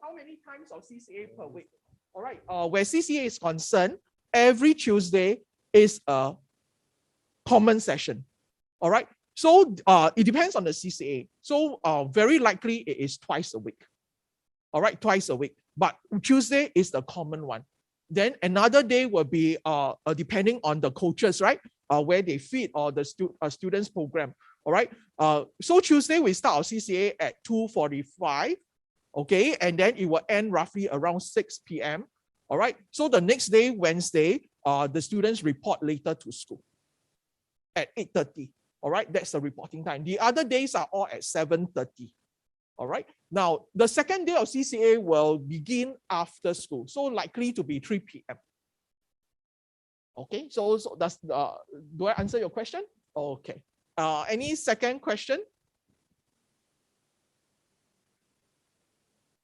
how many times of CCA per week? All right, where CCA is concerned, every Tuesday is a common session. All right, so it depends on the CCA. So very likely it is twice a week. All right, twice a week. But Tuesday is the common one. Then another day will be depending on the coaches, right? Where they fit or the students program. All right. So Tuesday we start our CCA at 2:45. Okay, and then it will end roughly around 6 p.m. All right. So the next day, Wednesday, the students report later to school at 8:30. All right, that's the reporting time. The other days are all at 7:30. All right. Now, the second day of CCA will begin after school, so likely to be 3 p.m. Okay, so that's do I answer your question? Okay. Any second question?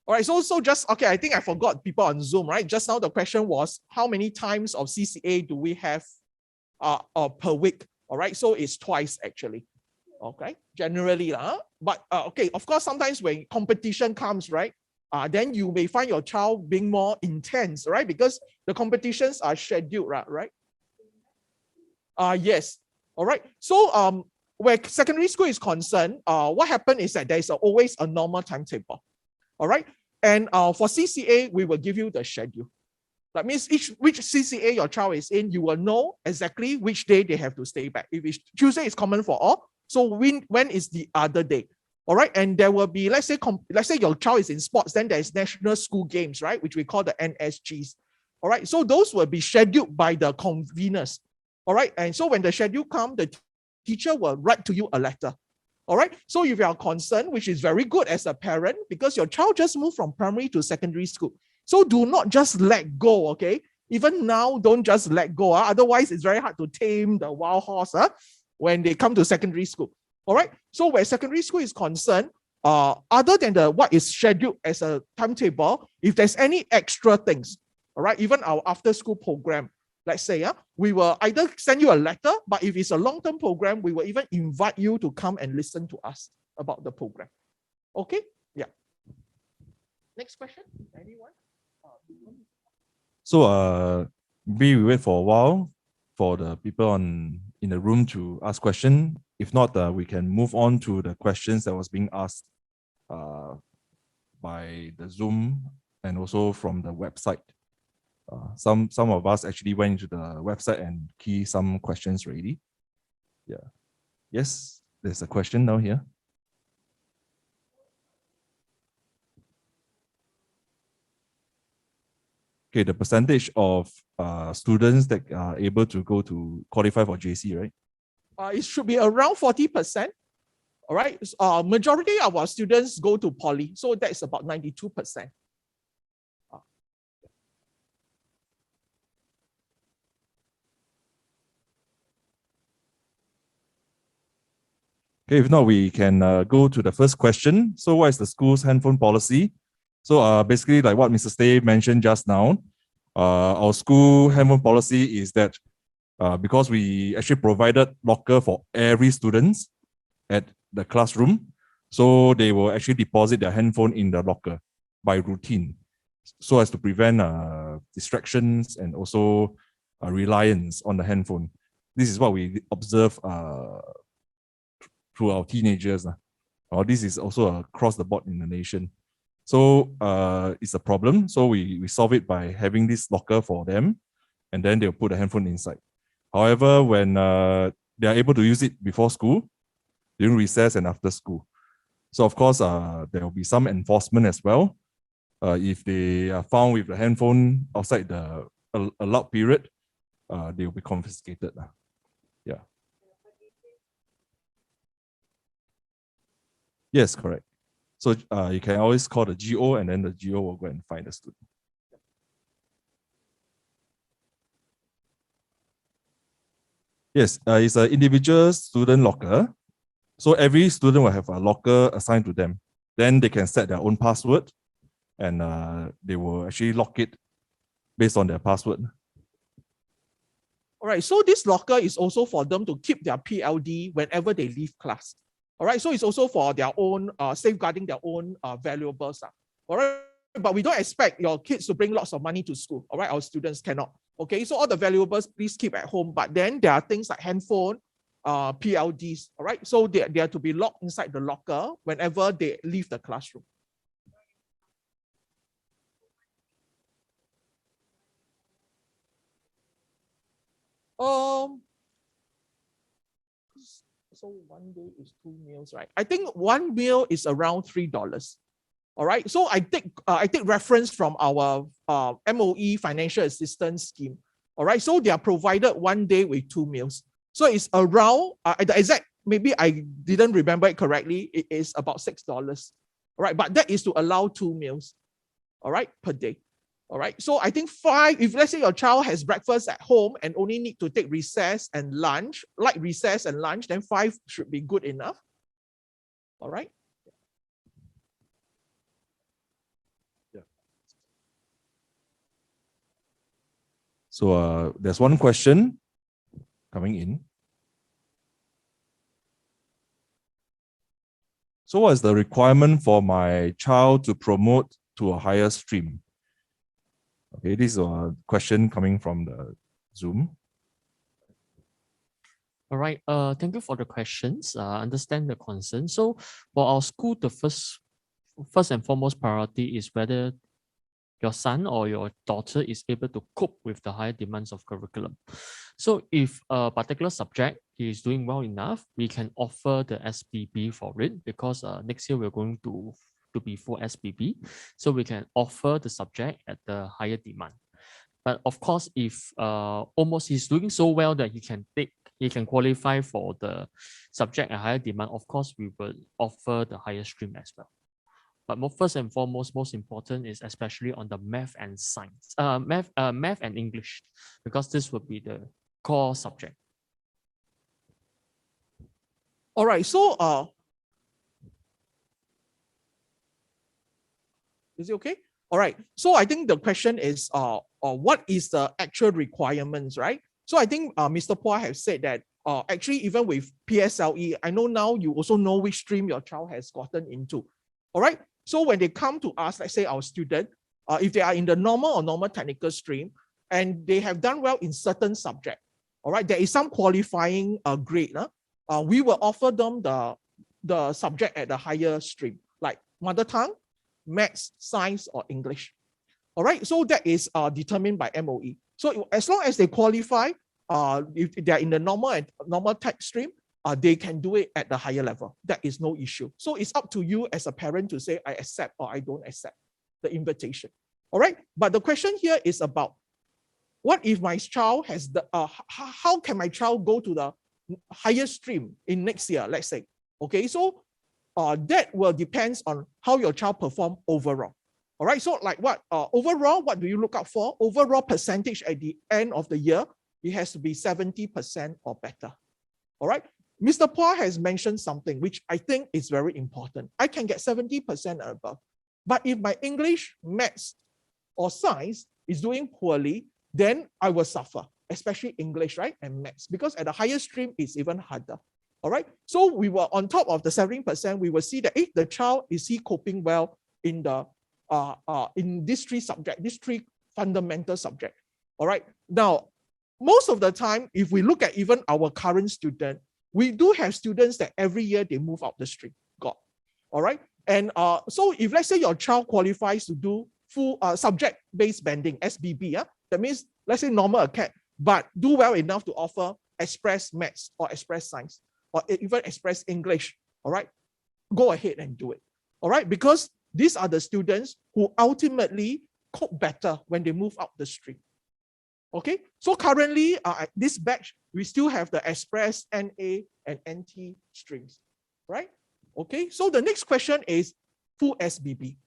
All right, so just, okay, I think I forgot people on Zoom, right? Just now the question was, how many times of CCA do we have per week? All right, so it's twice actually. Okay, generally, but okay, of course, sometimes when competition comes, right, then you may find your child being more intense, right? Because the competitions are scheduled, right? Yes. All right. So where secondary school is concerned, what happened is that there is always a normal timetable. All right. And for CCA, we will give you the schedule. That means which CCA your child is in, you will know exactly which day they have to stay back. If it's Tuesday is common for all, so when is the other day? All right, and there will be, let's say your child is in sports, then there is national school games, right, which we call the NSGs. All right, so those will be scheduled by the conveners. All right, and so when the schedule comes, the teacher will write to you a letter. All right, so if you are concerned, which is very good as a parent, because your child just moved from primary to secondary school. So do not just let go, okay? Even now, don't just let go. Otherwise, it's very hard to tame the wild horse when they come to secondary school. All right, so where secondary school is concerned, other than what is scheduled as a timetable, if there's any extra things, all right, even our after school program, let's say, we will either send you a letter, but if it's a long-term program, we will even invite you to come and listen to us about the program. Okay, yeah. Next question, anyone? So we wait for a while for the people in the room to ask questions. If not, we can move on to the questions that was being asked by the Zoom and also from the website. Some of us actually went into the website and key some questions already. Yeah. Yes, there's a question now here. Okay, the percentage of students that are able to qualify for JC, right? It should be around 40%. All right. Majority of our students go to poly, so that's about 92%. Okay, if not, we can go to the first question. So what is the school's handphone policy? So basically, like what Mr. Stay mentioned just now, our school handphone policy is that because we actually provided locker for every student at the classroom, so they will actually deposit their handphone in the locker by routine, so as to prevent distractions and also reliance on the handphone. This is what we observe through our teenagers. This is also across the board in the nation. So it's a problem. So we solve it by having this locker for them, and then they'll put the handphone inside. However, when they are able to use it before school, during recess and after school. So of course, there will be some enforcement as well. If they are found with the handphone outside the allowed period, they will be confiscated. Yeah. Yes, correct. So you can always call the GO, and then the GO will go and find the student. Yes, it's an individual student locker. So every student will have a locker assigned to them. Then they can set their own password, and they will actually lock it based on their password. All right, so this locker is also for them to keep their PLD whenever they leave class. All right, so it's also for their own safeguarding their own valuables. All right, But we don't expect your kids to bring lots of money to school. All right, our students cannot. Okay, so all the valuables, please keep at home. But then there are things like handphone, PLDs. All right, so they are to be locked inside the locker whenever they leave the classroom. So 1 day is 2 meals, right? I think 1 meal is around $3. All right. So I take reference from our MOE financial assistance scheme. All right. So they are provided 1 day with 2 meals. So it's around the exact, maybe I didn't remember it correctly. It is about $6. All right. But that is to allow 2 meals. All right, per day. All right. So I think 5, if let's say your child has breakfast at home and only need to take recess and lunch, like recess and lunch, then 5 should be good enough. All right. Yeah. So there's one question coming in. So what is the requirement for my child to promote to a higher stream? Okay, this is a question coming from the Zoom. All right. Thank you for the questions. Understand the concern. So for our school, the first and foremost priority is whether your son or your daughter is able to cope with the higher demands of curriculum. So if a particular subject is doing well enough, we can offer the SBB for it, because next year we're going to be full SBB. So we can offer the subject at the higher demand. But of course, if almost he's doing so well that he can qualify for the subject at higher demand, of course, we will offer the higher stream as well. But first and foremost, most important is especially on the math and science, math and English, because this would be the core subject. All right. So is it okay? All right. So I think the question is, what is the actual requirements, right? So I think Mr. Phua has said that actually, even with PSLE, I know now you also know which stream your child has gotten into. All right. So when they come to us, let's say our student, if they are in the normal or normal technical stream, and they have done well in certain subject, all right, there is some qualifying grade. We will offer them the subject at the higher stream, like mother tongue, maths, science, or English. All right, so that is determined by MOE. So as long as they qualify, if they are in the normal tech stream, they can do it at the higher level. That is no issue. So it's up to you as a parent to say, I accept or I don't accept the invitation. All right, but the question here is about what if my child has the, how can my child go to the higher stream in next year, let's say. Okay, so that will depends on how your child perform overall. All right, so like what, overall, what do you look out for? Overall percentage at the end of the year, it has to be 70% or better. All right, Mr. Phua has mentioned something which I think is very important. I can get 70% and above. But if my English, maths, or science is doing poorly, then I will suffer, especially English, right? And maths, because at the higher stream, it's even harder. All right. So we were on top of the 70%, we will see that if the child, is he coping well in the in these 3 subjects, these 3 fundamental subjects. All right. Now, most of the time, if we look at even our current student, we do have students that every year they move out the stream. Got. All right. And so if let's say your child qualifies to do full subject-based banding, SBB, that means let's say normal acad, but do well enough to offer express maths or express science or even express English. All right. Go ahead and do it. All right. Because these are the students who ultimately cope better when they move up the stream. Okay, so currently at this batch, we still have the Express, NA, and NT streams, right? Okay, so the next question is full SBB.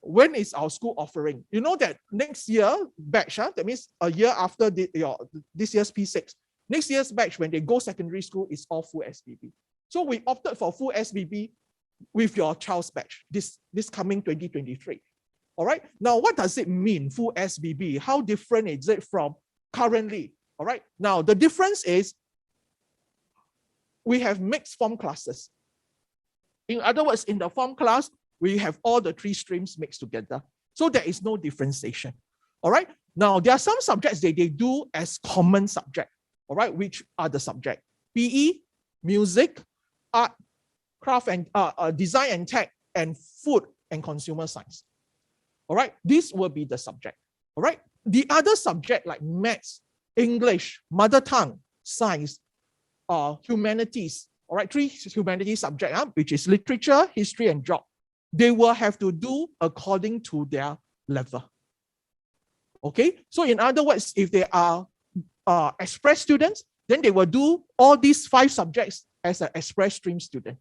When is our school offering? You know that next year batch, that means a year after this year's P6, next year's batch, when they go secondary school, is all full SBB. So we opted for full SBB with your child's batch, this coming 2023. All right. Now, what does it mean, full SBB? How different is it from currently? All right. Now, the difference is we have mixed form classes. In other words, in the form class, we have all the 3 streams mixed together. So there is no differentiation. All right. Now, there are some subjects that they do as common subject. All right. Which are the subject? PE, music, art, craft and design and tech, and food and consumer science. All right. This will be the subject. All right. The other subject like maths, English, mother tongue, science, humanities. All right. 3 humanities subjects, which is literature, history, and geog. They will have to do according to their level. Okay, so in other words, if they are express students, then they will do all these 5 subjects as an express stream student.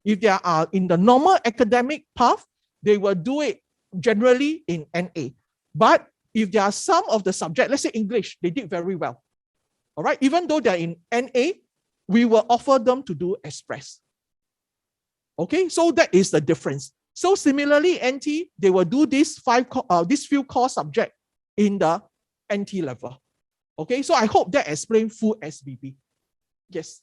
If they are in the normal academic path, they will do it generally in NA. But if there are some of the subject, let's say English, they did very well. All right, even though they're in NA, we will offer them to do express. Okay, so that is the difference. So similarly, NT, they will do these few core subjects in the NT level. Okay, so I hope that explains full SBB. Yes.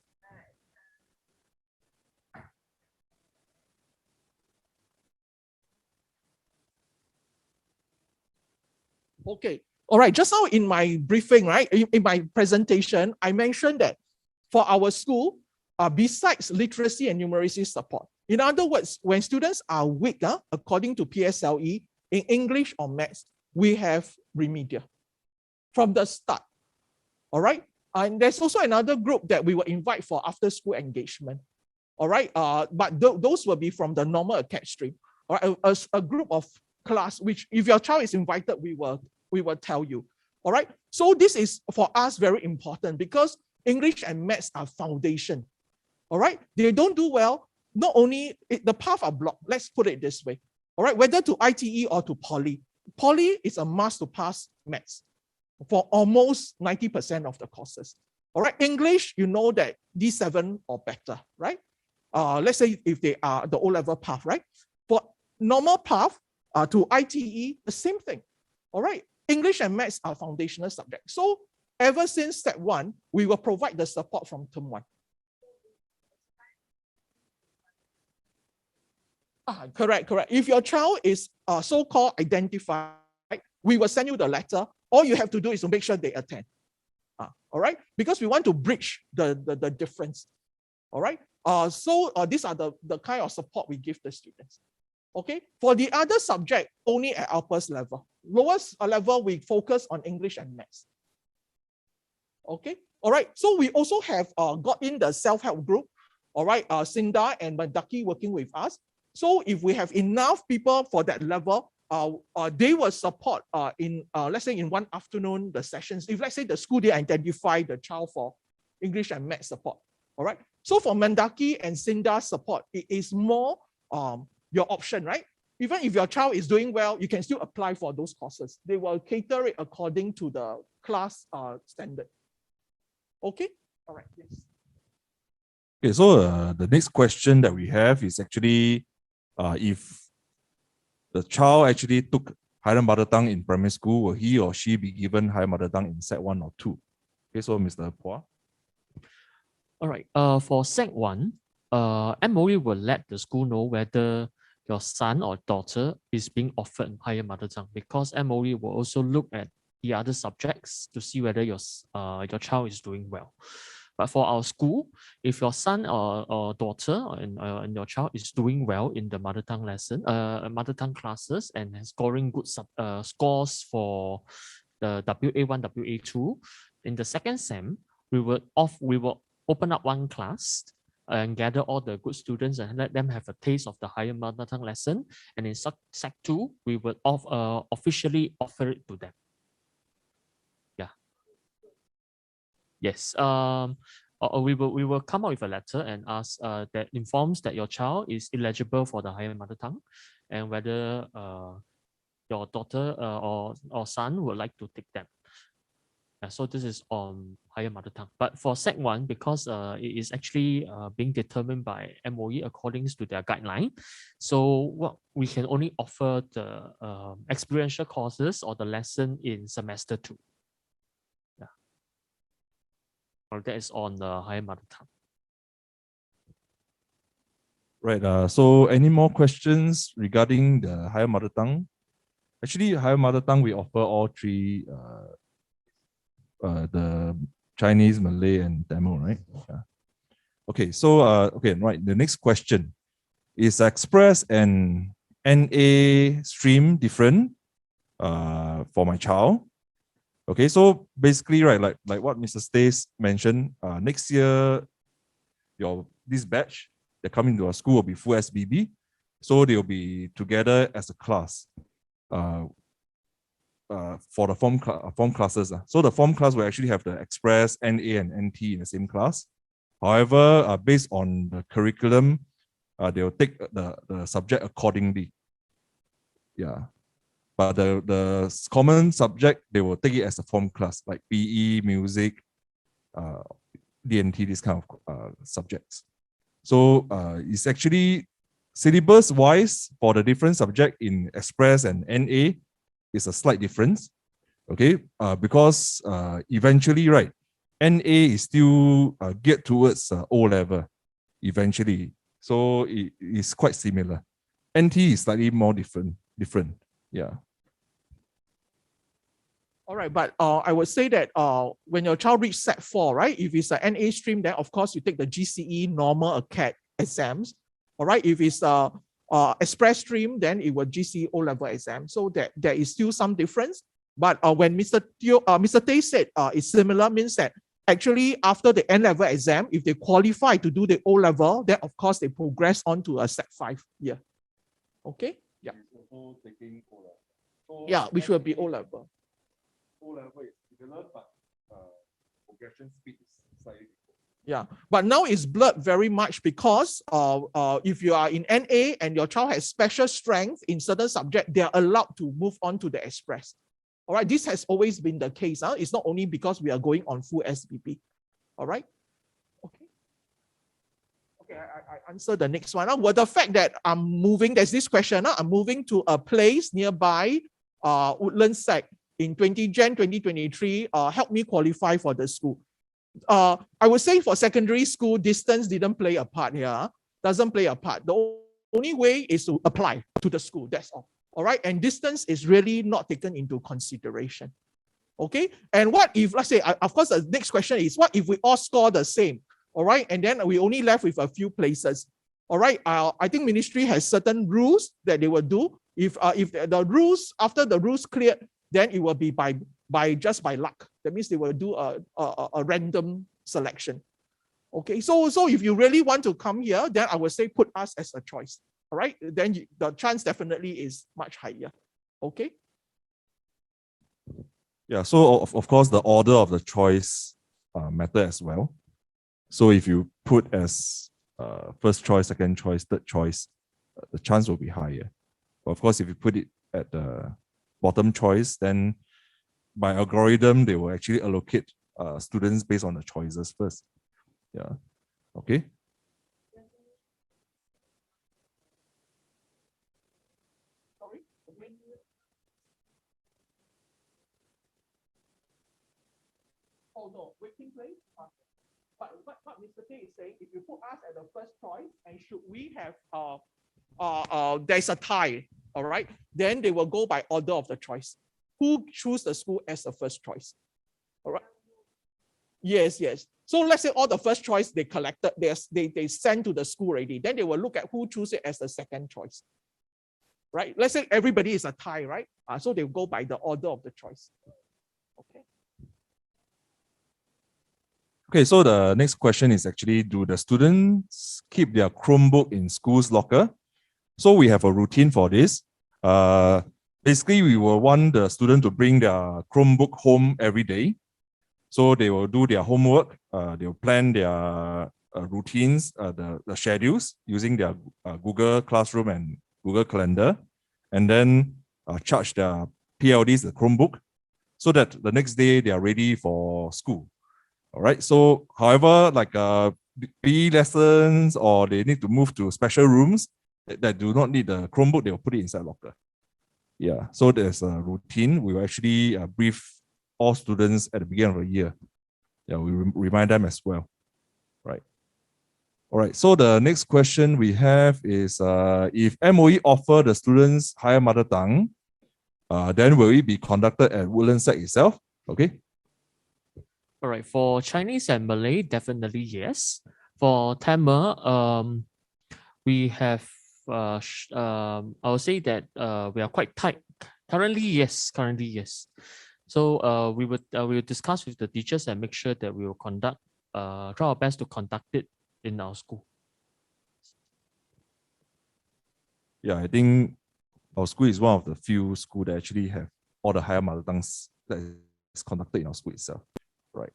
Okay, all right, just now in my briefing, right, in my presentation, I mentioned that for our school, besides literacy and numeracy support, in other words, when students are weak, according to PSLE, in English or maths, we have remedial from the start. All right. And there's also another group that we will invite for after school engagement. All right. But those will be from the normal academic stream. All right. A group of class, which if your child is invited, we will tell you. All right. So this is for us very important because English and maths are foundation. All right. They don't do well. Not only the path are blocked. Let's put it this way. All right. Whether to ITE or to poly. Poly is a must to pass maths for almost 90% of the courses. All right, English, you know that D7 or better, right? Let's say if they are the O-level path, right? For normal path to ITE, the same thing. All right, English and maths are foundational subjects. So ever since step 1, we will provide the support from term 1. Correct. If your child is so-called identified, we will send you the letter. All you have to do is to make sure they attend. All right? Because we want to bridge the difference. All right? So these are the kind of support we give the students. Okay? For the other subject, only at uppers level. Lowest level, we focus on English and maths. Okay? All right. So we also have got in the self-help group. All right? Cinda and Mandaki working with us. So if we have enough people for that level, they will support in, let's say in one afternoon, the sessions. If let's say the school, they identify the child for English and math support. All right. So for Mandaki and Cinda support, it is more your option, right? Even if your child is doing well, you can still apply for those courses. They will cater it according to the class standard. Okay. All right. Yes. Okay. So the next question that we have is actually if the child actually took higher mother tongue in primary school, will he or she be given higher mother tongue in Sec 1 or 2? Okay, so Mr. Phua. All right. For Sec 1, MOE will let the school know whether your son or daughter is being offered higher mother tongue, because MOE will also look at the other subjects to see whether your child is doing well. But for our school, if your son or daughter and your child is doing well in the mother tongue lesson, mother tongue classes, and scoring good scores for the WA1, WA2, in the second sem, we will open up one class and gather all the good students and let them have a taste of the higher mother tongue lesson. And in Sec 2, we will officially offer it to them. Yes, we will come out with a letter and ask that informs that your child is eligible for the higher mother tongue, and whether your daughter or son would like to take them. So this is on higher mother tongue. But for Sec 1, because it is actually being determined by MOE according to their guideline, so what we can only offer the experiential courses or the lesson in semester 2. That is on the higher mother tongue. Right. So any more questions regarding the higher mother tongue? Actually, higher mother tongue, we offer all three, the Chinese, Malay, and Tamil, right? Yeah. Okay, so, okay, right, the next question. Is Express and NA stream different for my child? Okay, so basically, right, like what Mr. Stace mentioned, next year, this batch that come into our school will be full SBB. So they'll be together as a class for the form classes. So the form class will actually have the Express, NA, and NT in the same class. However, based on the curriculum, they'll take the subject accordingly. Yeah. But the common subject, they will take it as a form class, like PE, music, DNT, these kind of subjects. So it's actually syllabus-wise for the different subject in Express and NA is a slight difference. Okay, because eventually, right, NA is still geared towards O level eventually. So it is quite similar. NT is slightly more different. Yeah. All right, but I would say that when your child reaches Sec 4, right, if it's an NA stream, then of course you take the GCE normal ACAD exams. All right, if it's Express stream, then it will GCE O-level exam. So that there is still some difference. But when Mr. Tay said it's similar, means that actually after the N-level exam, if they qualify to do the O-level, then of course they progress on to a Sec 5 year. Okay? Yeah. Also taking O-level. So yeah, which will be O-level. O-level is similar, but progression speed is slightly different. Yeah, but now it's blurred very much because if you are in NA and your child has special strength in certain subject, they are allowed to move on to the Express. All right, this has always been the case. Huh? It's not only because we are going on full SBB. All right. Okay. Okay, I answer the next one. Well, the fact that I'm moving, there's this question. I'm moving to a place nearby Woodlands Sec in Jan 2023. Help me qualify for the school. I would say for secondary school, distance didn't play a part here. Doesn't play a part. The only way is to apply to the school. That's all. All right. And distance is really not taken into consideration. Okay. And what if, let's say, of course, the next question is, what if we all score the same? All right. And then we only left with a few places. All right. I think ministry has certain rules that they will do. If the rules, after the rules cleared, then it will be just by luck. That means they will do a random selection. Okay, so if you really want to come here, then I would say put us as a choice. All right, then the chance definitely is much higher. Okay. Yeah, so of course the order of the choice matter as well. So if you put as first choice, second choice, third choice, the chance will be higher. But of course, if you put it at the bottom choice, then by algorithm, they will actually allocate students based on the choices first. Yeah. Okay. Sorry? Oh no, waiting place. But what Mr. K is saying, if you put us at the first choice, and should we have there's a tie, all right, then they will go by order of the choice. Who choose the school as the first choice? All right. Yes, yes. So let's say all the first choice they collected, they send to the school already. Then they will look at who choose it as the second choice. Right? Let's say everybody is a tie, right? So they'll go by the order of the choice. Okay. Okay, so the next question is actually, do the students keep their Chromebook in school's locker? So we have a routine for this. Basically, we will want the student to bring their Chromebook home every day. So they will do their homework, they will plan their routines, the schedules using their Google Classroom and Google Calendar, and then charge their PLDs, the Chromebook, so that the next day they are ready for school. All right. So, however, like PE lessons or they need to move to special rooms that do not need the Chromebook, they will put it inside locker. Yeah. So there's a routine. We will actually brief all students at the beginning of the year. Yeah, we remind them as well. Right. All right. So the next question we have is if MOE offer the students higher mother tongue, then will it be conducted at Woodlands Sec itself? Okay. All right, for Chinese and Malay, definitely yes. For Tamil, we have, I would say that we are quite tight. Currently, yes. So we will discuss with the teachers and make sure that we will conduct, try our best to conduct it in our school. Yeah, I think our school is one of the few schools that actually have all the higher mother tongues that is conducted in our school itself. Right.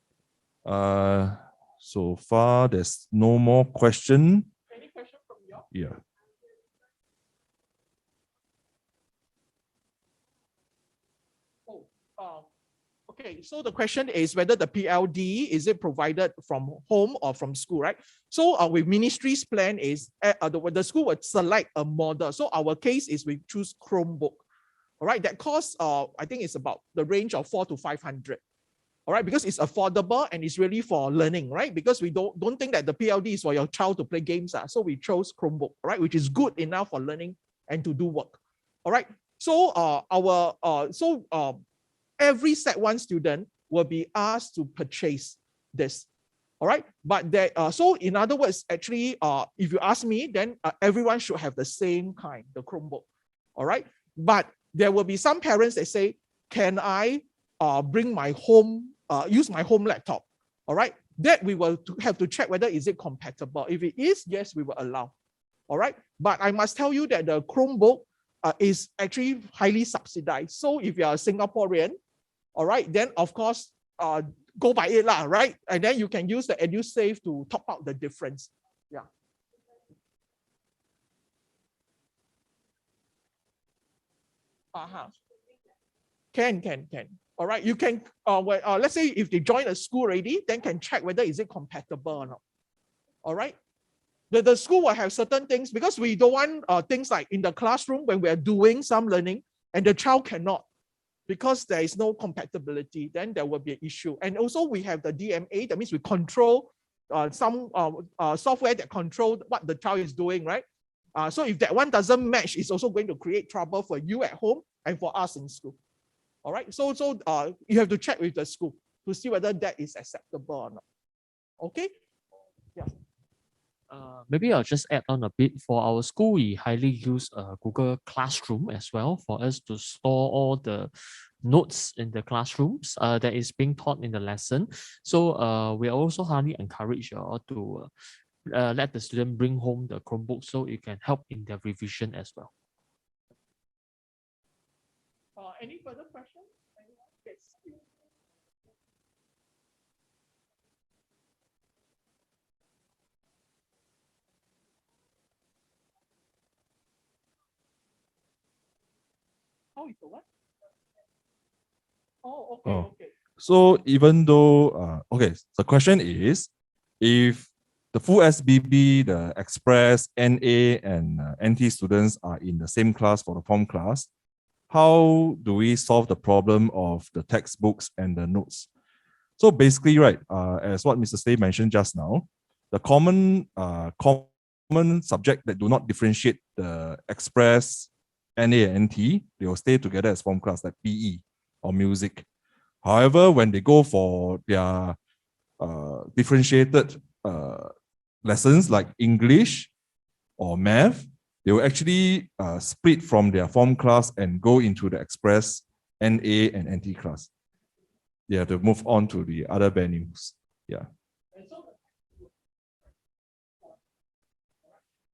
So far, there's no more question. Any question from you? Yeah. Okay, so the question is whether the PLD, is it provided from home or from school, right? So with ministry's plan is the school would select a model. So our case is we choose Chromebook. All right, that costs I think it's about the range of 400 to 500. All right, because it's affordable and it's really for learning, right? Because we don't think that the PLD is for your child to play games. So we chose Chromebook, right, which is good enough for learning and to do work. All right. So every Sec 1 student will be asked to purchase this. All right. But so in other words, actually, if you ask me, then everyone should have the same kind, the Chromebook. All right. But there will be some parents that say, can I bring my home, use my home laptop? All right. That we will have to check whether is it compatible. If it is, yes, we will allow. All right. But I must tell you that the Chromebook is actually highly subsidized. So if you are a Singaporean, all right, then of course, go by it lah, right? And then you can use the EduSave to top up the difference. Yeah. Can. All right, you can, let's say if they join a school already, then can check whether is it compatible or not. All right. The school will have certain things because we don't want things like in the classroom when we're doing some learning and the child cannot, because there is no compatibility, then there will be an issue. And also we have the DMA, that means we control some software that control what the child is doing, right? So if that one doesn't match, it's also going to create trouble for you at home and for us in school. All right, so you have to check with the school to see whether that is acceptable or not. Okay? Yeah. Maybe I'll just add on a bit. For our school, we highly use Google Classroom as well for us to store all the notes in the classrooms that is being taught in the lesson. So we also highly encourage you all to let the student bring home the Chromebook so it can help in their revision as well. Any further questions? Yes. How is the what? Oh, okay, okay. So even though, okay, the question is, if the full SBB, the Express, NA, and NT students are in the same class for the form class, how do we solve the problem of the textbooks and the notes? So basically, right, as what Mr. Stay mentioned just now, the common subject that do not differentiate the Express, NA, and NT, they will stay together as form class, like PE or music. However, when they go for their differentiated lessons like English or math, they will actually split from their form class and go into the Express, NA, and NT class. They have to move on to the other venues. Yeah.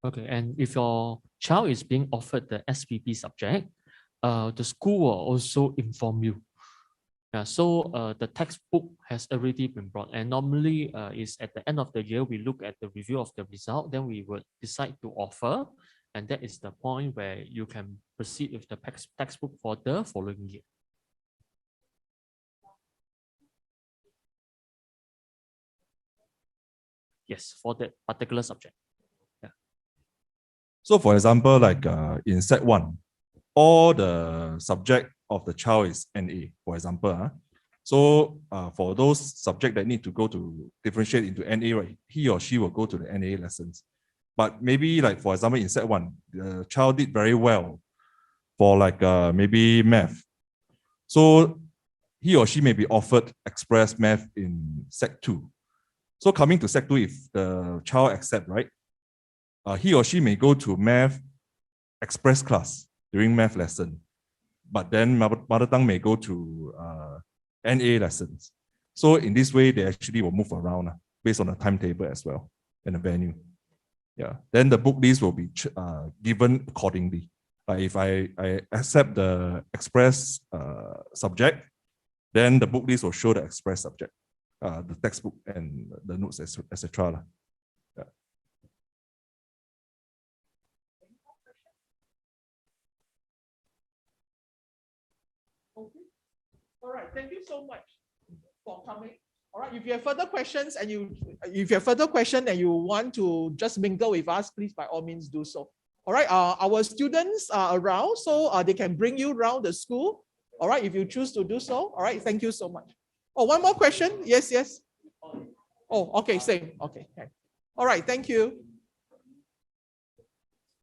Okay, and if your child is being offered the SPP subject, the school will also inform you. Yeah, so the textbook has already been brought, and normally is at the end of the year, we look at the review of the result, then we would decide to offer, and that is the point where you can proceed with the textbook for the following year. Yes, for that particular subject. Yeah. So for example, like in Sec 1, all the subject of the child is NA, for example. So for those subjects that need to go to differentiate into NA, right, he or she will go to the NA lessons. But maybe like, for example, in Sec 1, the child did very well for like maybe math. So he or she may be offered express math in Sec 2. So coming to Sec 2, if the child accept, right, he or she may go to math express class during math lesson, but then mother tongue may go to NA lessons. So in this way, they actually will move around based on the timetable as well and the venue. Yeah. Then the book list will be given accordingly. If I accept the express subject, then the book list will show the express subject, the textbook and the notes, etc. Yeah. Okay. All right. Thank you so much for coming. All right. If you have further questions and you want to just mingle with us, please by all means do so. All right. Our students are around, so they can bring you around the school. All right. If you choose to do so. All right. Thank you so much. Oh, one more question. Yes. Yes. Oh, okay. Same. Okay. All right. Thank you.